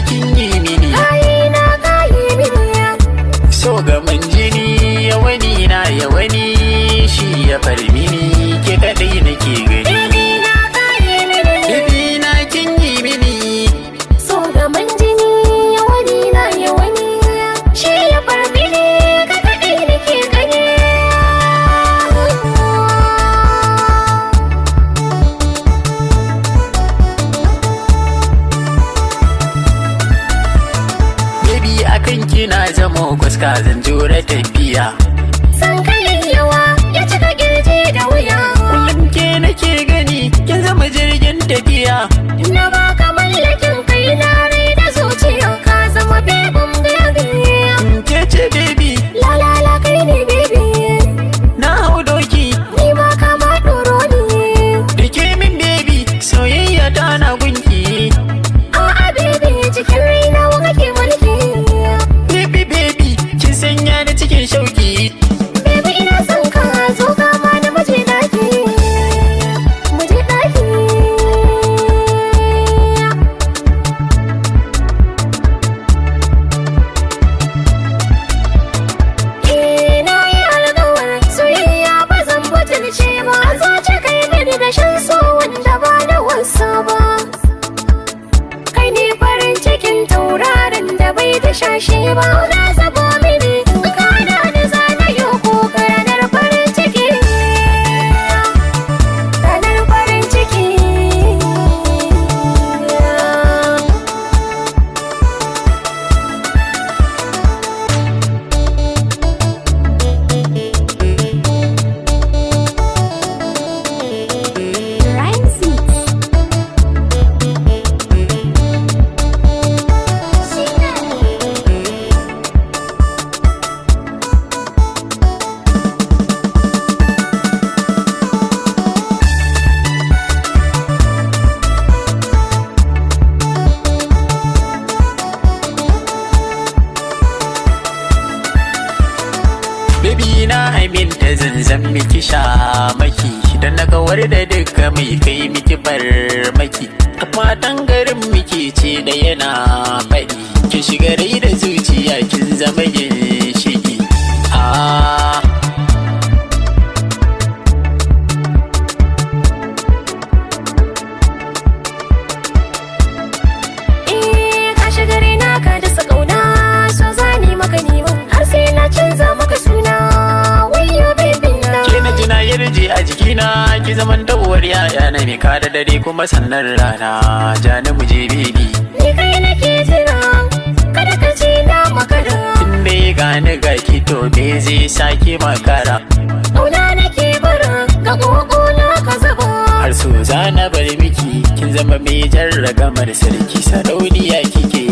kin yi mini, kayi mini. so gaman jini ya wani na ya wani shi ya farmini ke kadai nake gani. Baby na kayi mini, Baby na kin yi mini, so gaman jini ya wani na ya wani shi ya farmi ne ka kaɗai nake gani. baby akan kina zamo kuska zan jure tafiya. San kayan yawa ya cika kirji da wuya, Kullum ke nake gani kin zama jirgin tafiya. na baka mallakin kai na rai da zuciya ka zama bebin baby. Ke ce baby La la la kai ne baby, na hau doki, ni ma kama ɗoro ne. rike min baby soyayya ta na gunki. A'a baby cikin raina wa kake mulki. Baby baby kin sanya ni cikin shauki. Baby ina son ka zo kama na muje ɗaki, muje ɗaki. Na yi alƙawar soyayya ba zan butulce ba, a zace kai mini da shan so wanda ba da wasa ba. Kai ne farin cikin tauraron da bai da shashe ba, na zabo mini kana da zanayo ko ranar farin ciki, ranar farin ciki. Baby na aminta zanzan miki shamaki, don na kawar da duka mai kai miki farmaki. Matan garin miki ce da yana faɗi, ki shiga rai da zuciya kin zama ginshiki. Ah. Ka shiga raina ka dasa ƙauna, so zani maka neman har sai na canza maka suna. Wayo baby na, Ke na jina yarje a jikina, ki zaman dawar yaya na mai kada dare kuma sannan rana. Jani mu je baby, ni kai nake jira, kada ka ce na makara. tunda ya gani ga ki to me zai sake makara. Ƙauna nake bara ga ƙoƙo na ka zaba. Har so zana bar miki, kin zama mai jarragamar sarki, sarauniya kike